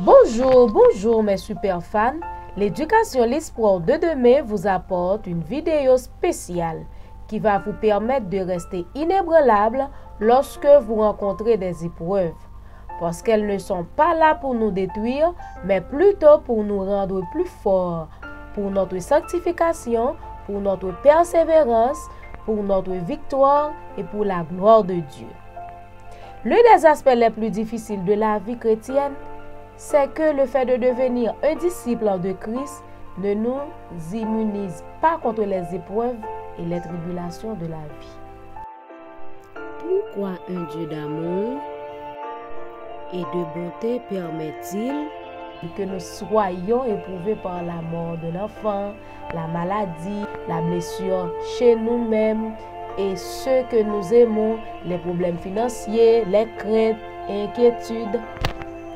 Bonjour mes super fans. L'éducation l'espoir de demain vous apporte une vidéo spéciale qui va vous permettre de rester inébranlable lorsque vous rencontrez des épreuves. Parce qu'elles ne sont pas là pour nous détruire, mais plutôt pour nous rendre plus forts, pour notre sanctification, pour notre persévérance, pour notre victoire et pour la gloire de Dieu. L'un des aspects les plus difficiles de la vie chrétienne, c'est que le fait de devenir un disciple de Christ ne nous immunise pas contre les épreuves et les tribulations de la vie. Pourquoi un Dieu d'amour et de bonté permet-il que nous soyons éprouvés par la mort de l'enfant, la maladie, la blessure chez nous-mêmes et ceux que nous aimons, les problèmes financiers, les craintes et inquiétudes?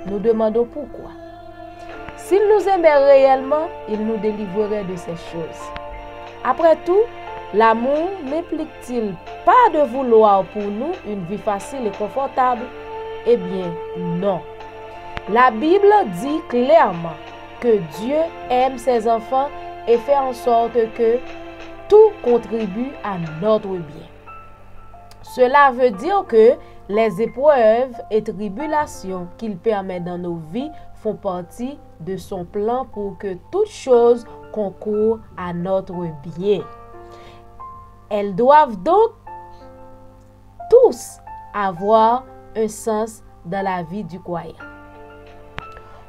Nous demandons pourquoi. S'il nous aimait réellement, il nous délivrerait de ces choses. Après tout, l'amour n'implique-t-il pas de vouloir pour nous une vie facile et confortable? Eh bien, non. La Bible dit clairement que Dieu aime ses enfants et fait en sorte que tout contribue à notre bien. Cela veut dire que les épreuves et tribulations qu'il permet dans nos vies font partie de son plan pour que toutes choses concourent à notre bien. Elles doivent donc tous avoir un sens dans la vie du croyant.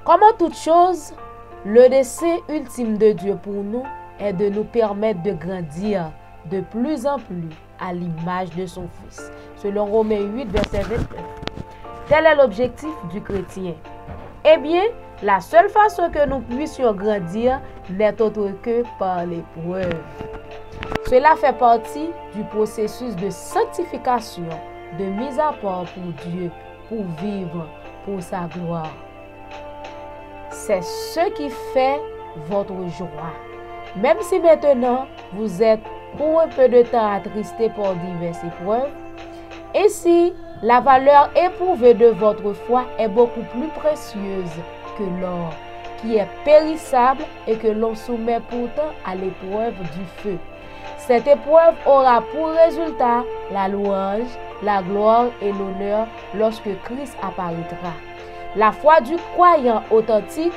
Comme en toute chose, le dessein ultime de Dieu pour nous est de nous permettre de grandir de plus en plus à l'image de son Fils, selon Romains 8, verset 29. Tel est l'objectif du chrétien. Eh bien, la seule façon que nous puissions grandir n'est autre que par l'épreuve. Cela fait partie du processus de sanctification, de mise à part pour Dieu, pour vivre pour sa gloire. C'est ce qui fait votre joie. Même si maintenant vous êtes pour un peu de temps attristé par diverses épreuves, ainsi la valeur éprouvée de votre foi est beaucoup plus précieuse que l'or, qui est périssable et que l'on soumet pourtant à l'épreuve du feu. Cette épreuve aura pour résultat la louange, la gloire et l'honneur lorsque Christ apparaîtra. La foi du croyant authentique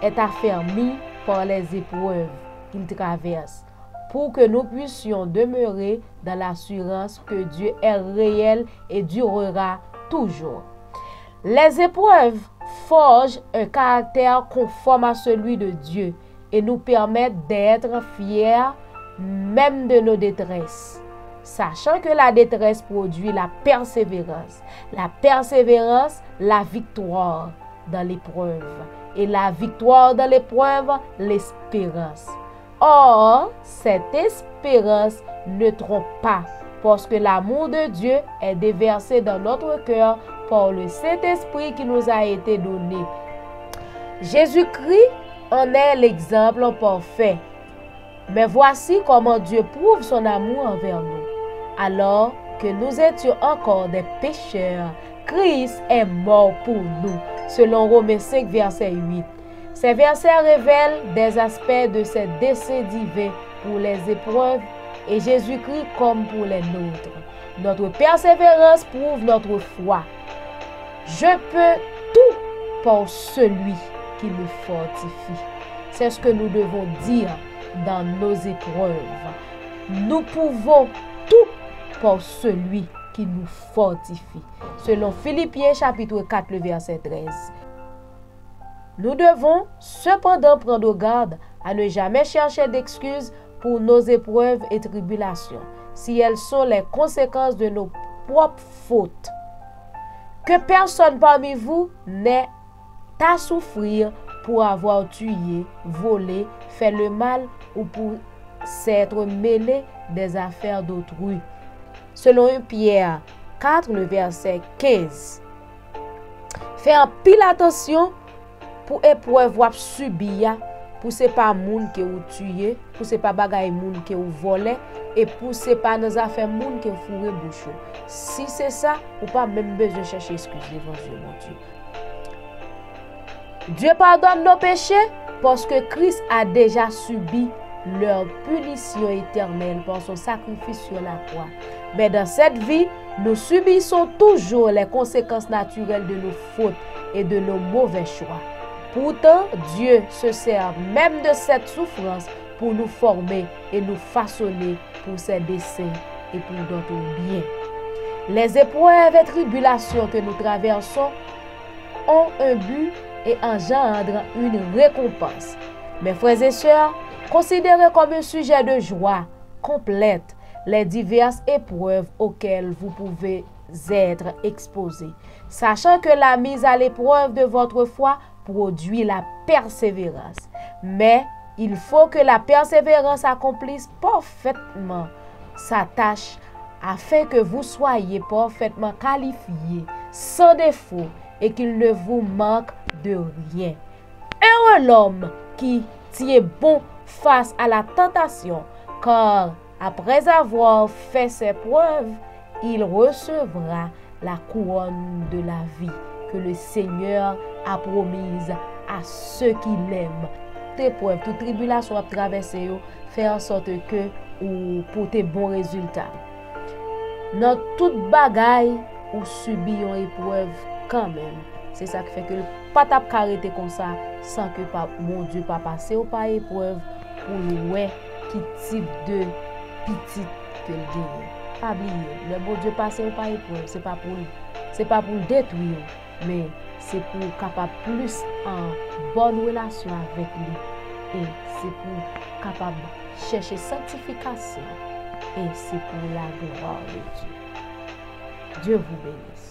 est affermie par les épreuves qu'il traverse, pour que nous puissions demeurer dans l'assurance que Dieu est réel et durera toujours. Les épreuves forgent un caractère conforme à celui de Dieu et nous permettent d'être fiers même de nos détresses, sachant que la détresse produit la persévérance, la victoire dans l'épreuve, et la victoire dans l'épreuve, l'espérance. Or, cette espérance ne trompe pas, parce que l'amour de Dieu est déversé dans notre cœur par le Saint-Esprit qui nous a été donné. Jésus-Christ en est l'exemple parfait. Mais voici comment Dieu prouve son amour envers nous. Alors que nous étions encore des pécheurs, Christ est mort pour nous, selon Romains 5, verset 8. Ces versets révèlent des aspects de ce dessein divin pour les épreuves et Jésus-Christ comme pour les nôtres. Notre persévérance prouve notre foi. Je peux tout par celui qui me fortifie. C'est ce que nous devons dire dans nos épreuves. Nous pouvons tout par celui qui nous fortifie. Selon Philippiens chapitre 4, le verset 13. Nous devons cependant prendre garde à ne jamais chercher d'excuses pour nos épreuves et tribulations, si elles sont les conséquences de nos propres fautes. Que personne parmi vous n'ait à souffrir pour avoir tué, volé, fait le mal ou pour s'être mêlé des affaires d'autrui. Selon 1 Pierre 4, le verset 15. Fais en pile attention pour épreuve ou subir, pour ce pas moun que ou tué, pour ce pas bagay moun que ou volé et pour ce pas nos affaires moun que ou fourré bouchon. Si c'est ça, ou pas même besoin de chercher excuse devant Dieu, mon Dieu. Dieu pardonne nos péchés parce que Christ a déjà subi leur punition éternelle par son sacrifice sur la croix. Mais dans cette vie, nous subissons toujours les conséquences naturelles de nos fautes et de nos mauvais choix. Pourtant, Dieu se sert même de cette souffrance pour nous former et nous façonner pour ses desseins et pour notre bien. Les épreuves et tribulations que nous traversons ont un but et engendrent une récompense. Mes frères et sœurs, considérez comme un sujet de joie complète les diverses épreuves auxquelles vous pouvez être exposés, sachant que la mise à l'épreuve de votre foi produit la persévérance. Mais il faut que la persévérance accomplisse parfaitement sa tâche afin que vous soyez parfaitement qualifiés, sans défaut, et qu'il ne vous manque de rien. Heureux l'homme qui tient bon face à la tentation, car après avoir fait ses preuves, il recevra la couronne de la vie que le Seigneur a promise à ceux qui l'aiment. Toute épreuve, toute tribulation à traverser, fait en sorte que ou pour tes bons résultats. Dans toute bagaille ou subit une épreuve quand même. C'est ça qui fait que le pas tap arrêter comme ça sans que mon Dieu pas passer ou pas épreuve pour ouais qui type de petit que le gagne. Pas oublier, le bon Dieu passer ou pas épreuve, c'est pas pour le détruire, mais c'est pour capable plus en bonne relation avec lui et c'est pour capable chercher sanctification et c'est pour la gloire de Dieu. Dieu vous bénisse.